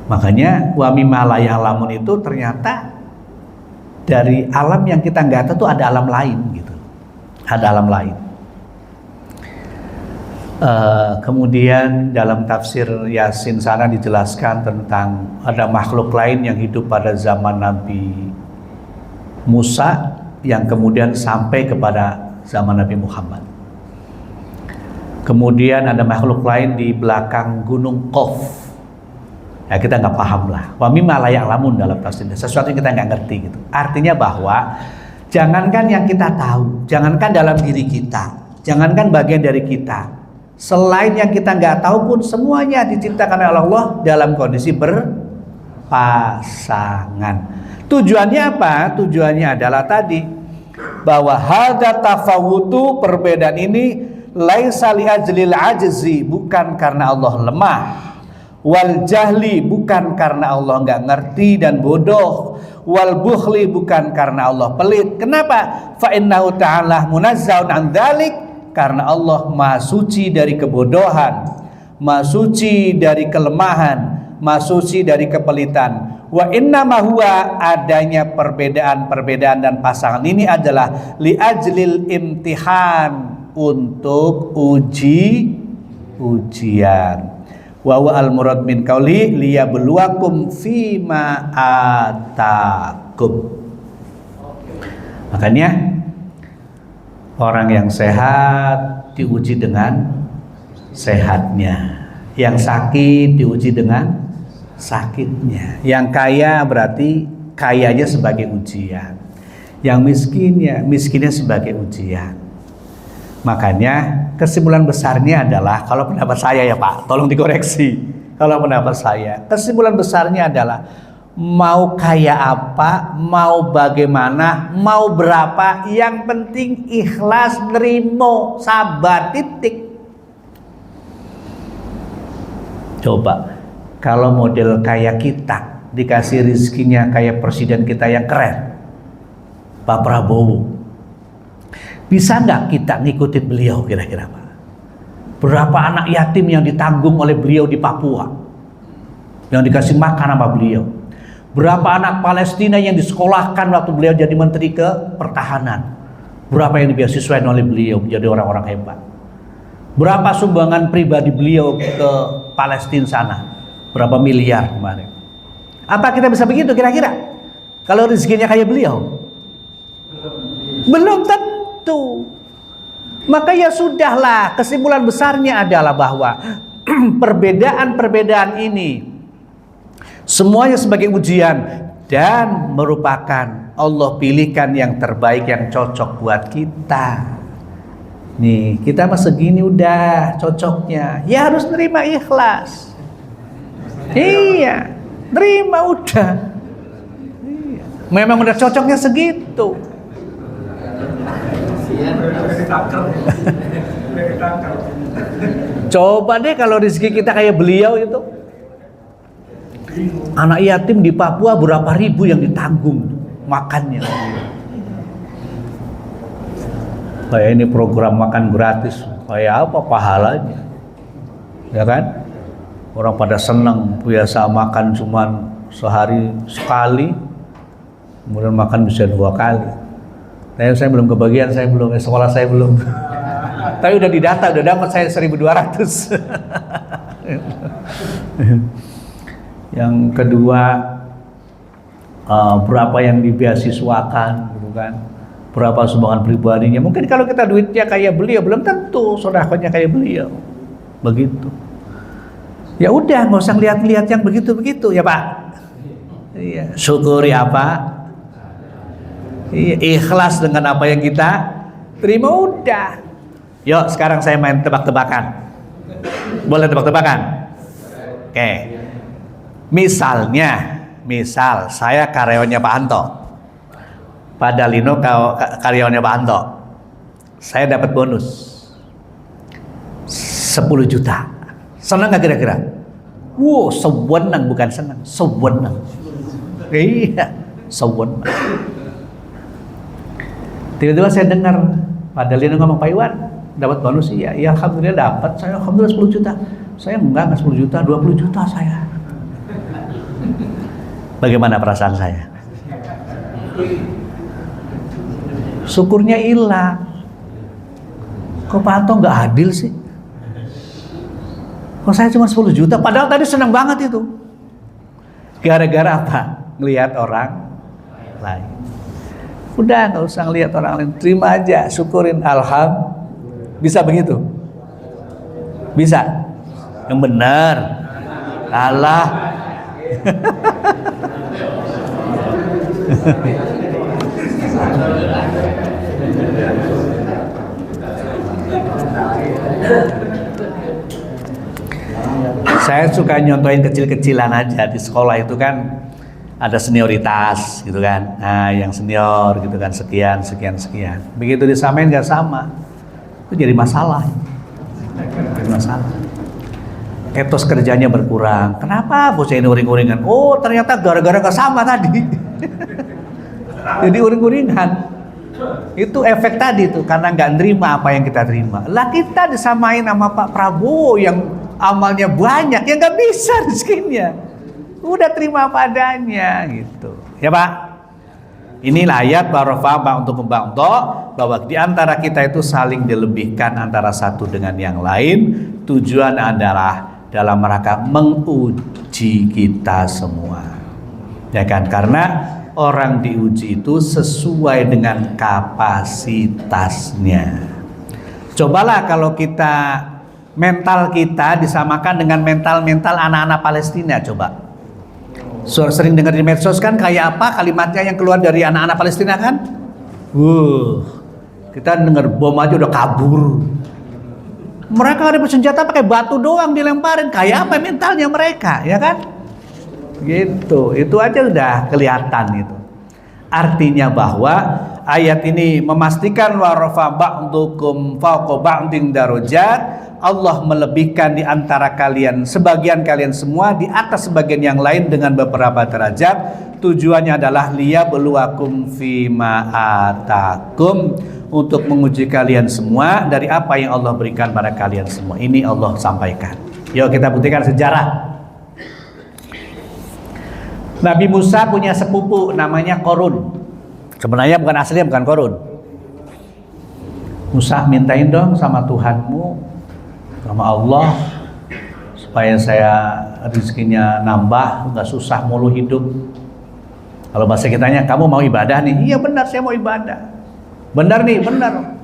Makanya wa mimma la ya'lamun itu ternyata dari alam yang kita nggak tahu tuh ada alam lain gitu. Ada alam lain. Kemudian dalam tafsir Yasin sana dijelaskan tentang ada makhluk lain yang hidup pada zaman Nabi Musa yang kemudian sampai kepada zaman Nabi Muhammad. Kemudian ada makhluk lain di belakang gunung Qaf. Ya kita nggak paham lah. Wa mimma la ya'lamun dalam tafsirnya, sesuatu yang kita nggak ngerti gitu. Artinya bahwa jangankan yang kita tahu, jangankan dalam diri kita, jangankan bagian dari kita, selain yang kita nggak tahu pun semuanya diciptakan oleh Allah dalam kondisi berpasangan. Tujuannya apa? Tujuannya adalah tadi bahwa hadza tafawutu, perbedaan ini laisa li ajlil ajzi, bukan karena Allah lemah, wal jahli, bukan karena Allah nggak ngerti dan bodoh, wal bukhli, bukan karena Allah pelit. Kenapa? Fa innahu ta'ala munazzahun an dzalik, karena Allah maha suci dari kebodohan, maha suci dari kelemahan, maha suci dari kepelitan. Wa inna ma huwa, adanya perbedaan-perbedaan dan pasangan ini adalah li ajlil imtihan, untuk ujian. Wa huwa al murad min qauli liyabluwakum fima atakum. Makanya orang yang sehat diuji dengan sehatnya, yang sakit diuji dengan sakitnya, yang kaya berarti kayanya sebagai ujian, yang miskin ya miskinnya sebagai ujian. Makanya kesimpulan besarnya adalah, kalau pendapat saya ya Pak, tolong dikoreksi. Kalau pendapat saya, kesimpulan besarnya adalah mau kaya apa, mau bagaimana, mau berapa, yang penting ikhlas, nerimo, sabar, titik. Coba kalau model kayak kita dikasih rizkinya kayak presiden kita yang keren, Pak Prabowo, bisa nggak kita ngikutin beliau kira-kira Pak? Berapa anak yatim yang ditanggung oleh beliau di Papua, yang dikasih makan sama beliau? Berapa anak Palestina yang disekolahkan waktu beliau jadi menteri ke pertahanan? Berapa yang dibeasiswain oleh beliau menjadi orang-orang hebat? Berapa sumbangan pribadi beliau ke Palestina sana? Berapa miliar kemarin? Apa kita bisa begitu kira-kira? Kalau rezekinya kayak beliau? Belum tentu. Maka ya sudahlah, kesimpulan besarnya adalah bahwa perbedaan-perbedaan ini semuanya sebagai ujian dan merupakan Allah pilihkan yang terbaik, yang cocok buat kita. Nih, kita mah segini udah cocoknya, ya harus nerima ikhlas. Iya, nerima udah. Iya. Memang udah cocoknya segitu. Coba deh kalau rezeki kita kayak beliau itu. Anak yatim di Papua berapa ribu yang ditanggung makannya. Kayak ini program makan gratis, kayak apa pahalanya? Ya kan? Orang pada senang, biasa makan cuman sehari sekali, kemudian makan bisa 2 kali. Saya belum kebagian, sekolah saya belum. Tapi udah didata, udah dapat saya 1.200. Yang kedua, berapa yang dibeasiswakan, gitu kan? Berapa sumbangan pribadinya? Mungkin kalau kita duitnya kayak beliau, belum tentu sedekahnya kayak beliau. Begitu. Ya udah, nggak usah lihat-lihat yang begitu-begitu ya Pak. Iya. Syukuri apa? Ikhlas dengan apa yang kita terima udah. Yuk sekarang saya main tebak-tebakan. Boleh tebak-tebakan? Oke. Misal saya karyawannya Pak Anto, Pak Dalino karyawannya Pak Anto, saya dapat bonus 10 juta. Senang gak kira-kira? Wow, sewenang, bukan senang, sewenang. Iya, sewenang. Tiba-tiba saya dengar Pak Dalino ngomong, Pak Iwan dapat bonus. Iya, alhamdulillah dapat. Saya alhamdulillah 10 juta. Saya enggak 10 juta, 20 juta saya. Bagaimana perasaan saya? Syukurnya hilang. Kok Pak Anto nggak adil sih? Kok saya cuma 10 juta? Padahal tadi senang banget itu. Gara-gara apa? Ngelihat orang lain. Udah nggak usah ngelihat orang lain, terima aja, syukurin, alhamdulillah. Bisa begitu? Bisa? Yang benar. Allah. Saya suka nyontohin kecil-kecilan aja. Di sekolah itu kan ada senioritas gitu kan. Nah, yang senior gitu kan sekian. Begitu disamain nggak sama, itu jadi masalah. Etos kerjanya berkurang. Kenapa bos ini uring-uringan? Oh, ternyata gara-gara nggak sama tadi. Jadi uring-uringan. Itu efek tadi tuh, karena nggak nerima apa yang kita terima. Lah kita disamain sama Pak Prabowo yang amalnya banyak, yang nggak bisa rezekinya. Udah terima apa adanya gitu. Ya Pak. Inilah ayat barofah untuk membantu bahwa di antara kita itu saling dilebihkan antara satu dengan yang lain. Tujuan adalah dalam rangka menguji kita semua. Ya kan? Karena orang diuji itu sesuai dengan kapasitasnya. Cobalah kalau mental kita disamakan dengan mental anak-anak Palestina, coba. Sering dengar di medsos kan kayak apa kalimatnya yang keluar dari anak-anak Palestina kan? Kita dengar bom aja udah kabur. Mereka ada bersenjata pakai batu doang dilemparin. Kayak apa mentalnya mereka, ya kan? Gitu. Itu aja udah kelihatan itu. Artinya bahwa ayat ini memastikan wa rafa ba'dukum fawqa ba'din darajat. Allah melebihkan di antara kalian, sebagian kalian semua di atas sebagian yang lain dengan beberapa derajat. Tujuannya adalah liyabluwakum fima atakum, untuk menguji kalian semua dari apa yang Allah berikan pada kalian semua. Ini Allah sampaikan. Yuk kita buktikan sejarah. Nabi Musa punya sepupu namanya Korun. Sebenarnya bukan aslinya bukan Korun. Musa, mintain dong sama Tuhanmu, sama Allah, supaya saya rezekinya nambah, nggak susah mulu hidup. Kalau bahasa kitanya, kamu mau ibadah nih? Iya benar, saya mau ibadah. Benar nih, benar.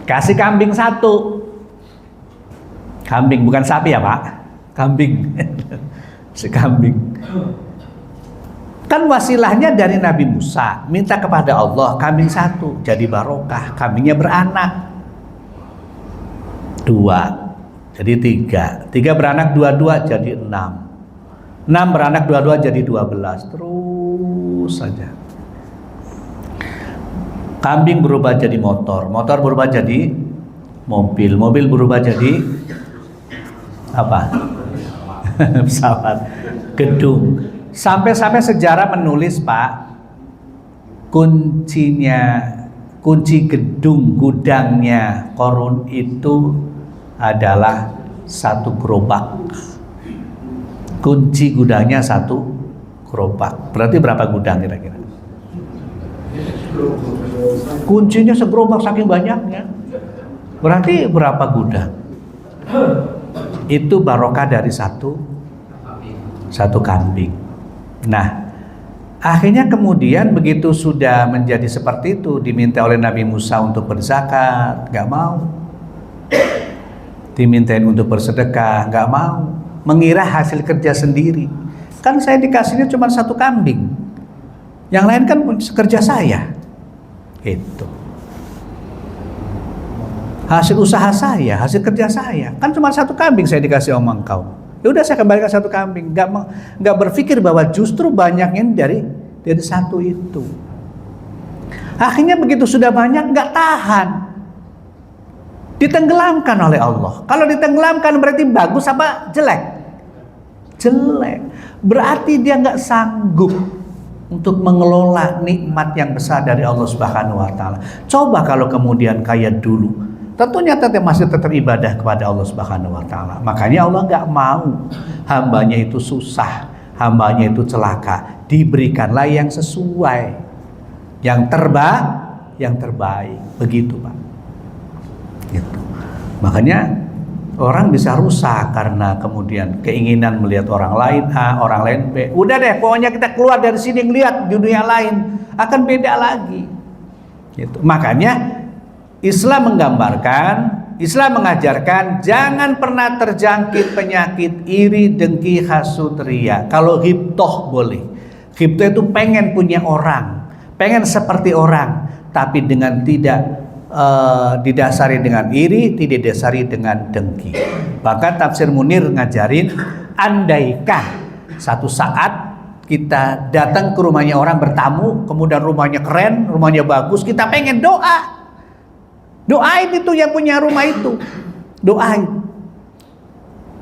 Kasih kambing 1. Kambing, bukan sapi ya Pak? Kambing. Si kambing. Kan wasilahnya dari Nabi Musa, minta kepada Allah kambing 1 jadi barokah, kambingnya beranak 2 jadi 3 beranak 2 jadi 6 beranak 2 jadi 12, terus saja. Kambing berubah jadi motor berubah jadi mobil berubah jadi apa? Pesawat, gedung. Sampai sejarah menulis Pak, kunci gedung gudangnya Korun itu adalah 1 gerobak. Kunci gudangnya 1 gerobak. Berarti berapa gudang kira-kira? Kuncinya segerobak saking banyaknya. Berarti berapa gudang? Itu barokah dari satu kambing. Nah, akhirnya kemudian begitu sudah menjadi seperti itu, diminta oleh Nabi Musa untuk berzakat, nggak mau. Dimintain untuk bersedekah, nggak mau. Mengira hasil kerja sendiri. Kan saya dikasihnya cuma 1 kambing. Yang lain kan kerja saya. Itu. Hasil usaha saya, hasil kerja saya. Kan cuma 1 kambing saya dikasih sama engkau. Ya udah saya kembalikan 1 kambing. Nggak berpikir bahwa justru banyaknya dari 1 itu. Akhirnya begitu sudah banyak nggak tahan. Ditenggelamkan oleh Allah. Kalau ditenggelamkan berarti bagus apa jelek? Jelek. Berarti dia nggak sanggup untuk mengelola nikmat yang besar dari Allah Subhanahu wa taala. Coba kalau kemudian kayak dulu, tentunya masih tetap ibadah kepada Allah Subhanahu wa taala. Makanya Allah nggak mau hambanya itu susah, hambanya itu celaka. Diberikanlah yang sesuai, yang terbaik. Begitu Pak. Gitu. Makanya orang bisa rusak karena kemudian keinginan melihat orang lain A, orang lain B. Udah deh, pokoknya kita keluar dari sini ngelihat dunia lain akan beda lagi. Gitu. Makanya Islam mengajarkan jangan pernah terjangkit penyakit iri, dengki, hasud, riya. Kalau ghibtoh boleh. Ghibtoh itu pengen punya orang, pengen seperti orang, tapi dengan tidak didasari dengan iri, tidak didasari dengan dengki. Bahkan Tafsir Munir ngajarin, andaikan satu saat kita datang ke rumahnya orang bertamu, kemudian rumahnya keren, rumahnya bagus, kita pengen doain itu yang punya rumah itu, doain.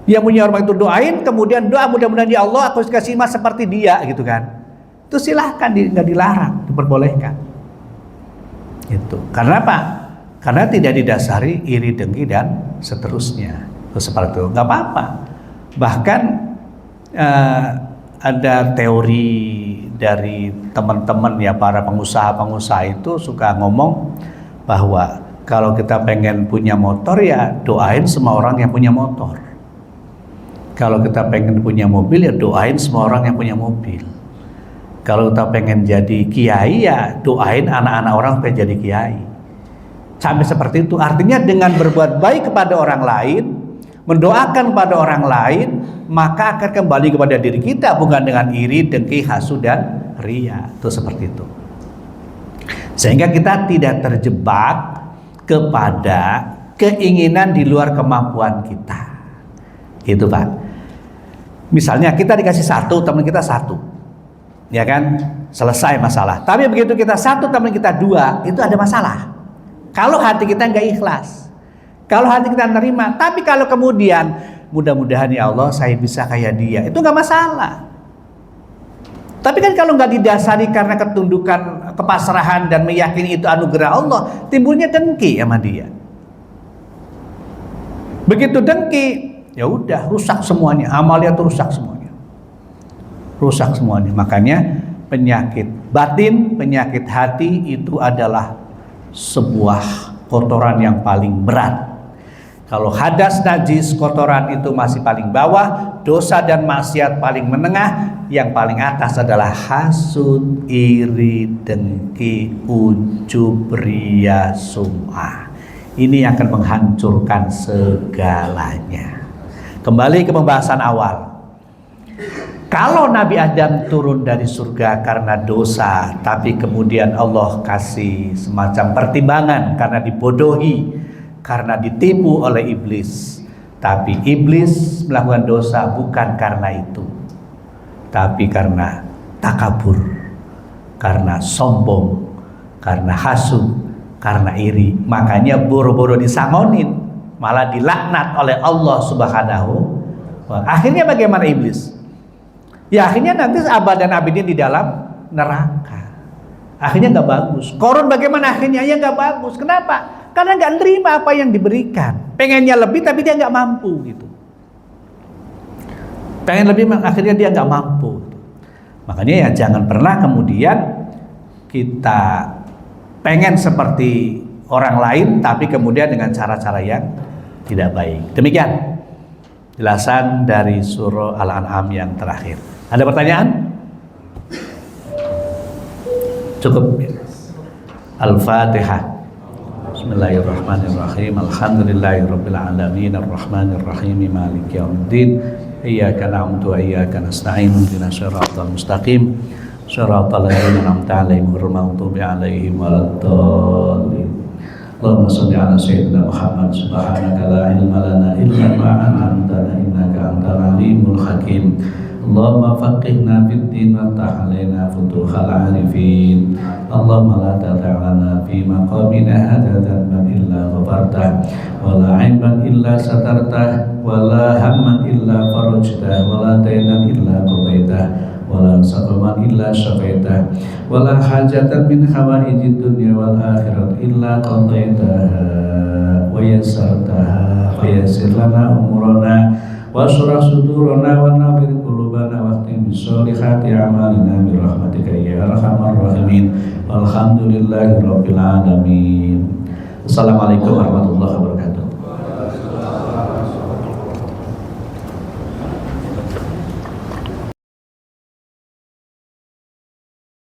Yang punya rumah itu doain, kemudian doa mudah-mudahan ya Allah aku kasih mas seperti dia, gitu kan. Itu silahkan, nggak dilarang, diperbolehkan. Itu. Karena apa? Karena tidak didasari iri, dengki dan seterusnya. Seperti itu, nggak apa-apa. Bahkan ada teori dari teman-teman ya, para pengusaha itu suka ngomong bahwa kalau kita pengen punya motor ya doain semua orang yang punya motor. Kalau kita pengen punya mobil ya doain semua orang yang punya mobil. Kalau kita pengen jadi kiai ya doain anak-anak orang supaya jadi kiai. Sampai seperti itu, artinya dengan berbuat baik kepada orang lain, mendoakan kepada orang lain, maka akan kembali kepada diri kita, bukan dengan iri, dengki, hasud, dan riya. Itu seperti itu. Sehingga kita tidak terjebak kepada keinginan di luar kemampuan kita. Itu Pak. Misalnya kita dikasih satu, teman kita satu, ya kan, selesai masalah. Tapi begitu kita satu, teman kita dua, itu ada masalah. Kalau hati kita nggak ikhlas, kalau hati kita nerima, tapi kalau kemudian mudah-mudahan ya Allah saya bisa kayak dia, itu nggak masalah. Tapi kan kalau nggak didasari karena ketundukan, kepasrahan dan meyakini itu anugerah Allah, timbulnya dengki sama dia. Begitu dengki, ya udah rusak semuanya, amalnya tuh rusak semuanya, rusak semuanya. Makanya penyakit batin, penyakit hati itu adalah sebuah kotoran yang paling berat. Kalau hadas najis, kotoran itu masih paling bawah, dosa dan maksiat paling menengah, yang paling atas adalah hasud, iri, dengki, ujub, riya, sum'ah. Ini yang akan menghancurkan segalanya. Kembali ke pembahasan awal. Kalau Nabi Adam turun dari surga karena dosa, tapi kemudian Allah kasih semacam pertimbangan karena dibodohi, karena ditipu oleh iblis. Tapi iblis melakukan dosa bukan karena itu, tapi karena takabur, karena sombong, karena hasud, karena iri. Makanya boro-boro disangonin, malah dilaknat oleh Allah Subhanahu wa ta'ala. Akhirnya bagaimana iblis? Ya akhirnya nanti abad dan abidin di dalam neraka. Akhirnya nggak bagus. Korun bagaimana akhirnya? Ya nggak bagus. Kenapa? Karena nggak nerima apa yang diberikan. Pengennya lebih tapi dia nggak mampu gitu. Pengen lebih akhirnya dia nggak mampu. Makanya ya jangan pernah kemudian kita pengen seperti orang lain tapi kemudian dengan cara-cara yang tidak baik. Demikian jelasan dari surah Al-An'am yang terakhir. Ada pertanyaan? Cukup. Al-Fatihah. Bismillahirrahmanirrahim. Alhamdulillahirabbil alamin arrahmanir rahim maliki yaumiddin. Iyyaka na'budu wa iyyaka nasta'in. Ihdinas siratal mustaqim. Shiratal ladzina an'amta 'alaihim ghairil maghdubi 'alaihim waladdallin. Allahumma shalli 'ala sayyidina Muhammad. Subhanaka la ilma lana illa ma 'allamtana innaka antal alimul hakim. Allahumma faqihna fid din wa aftah 'alaina futuhal 'arifin. Allahumma la tad'alna fi maqamina hadza dhanban illa ghafartah wa la 'aiban illa satartah wa la hamman illa farajtah wa la daynan illa qadaitah wa la saqaman illa syafaitah wa la hajatan min hawaijid dunya wal akhirat illa qadaitaha wa yassartaha fa yassir lana umurana wa surah sudurana wa nawwir qulubana wa khtim bisolihati a'malina bi rahmatika ya arhamar rahimin. Walhamdulillahi rabbil alamin. Assalamualaikum warahmatullahi wabarakatuh.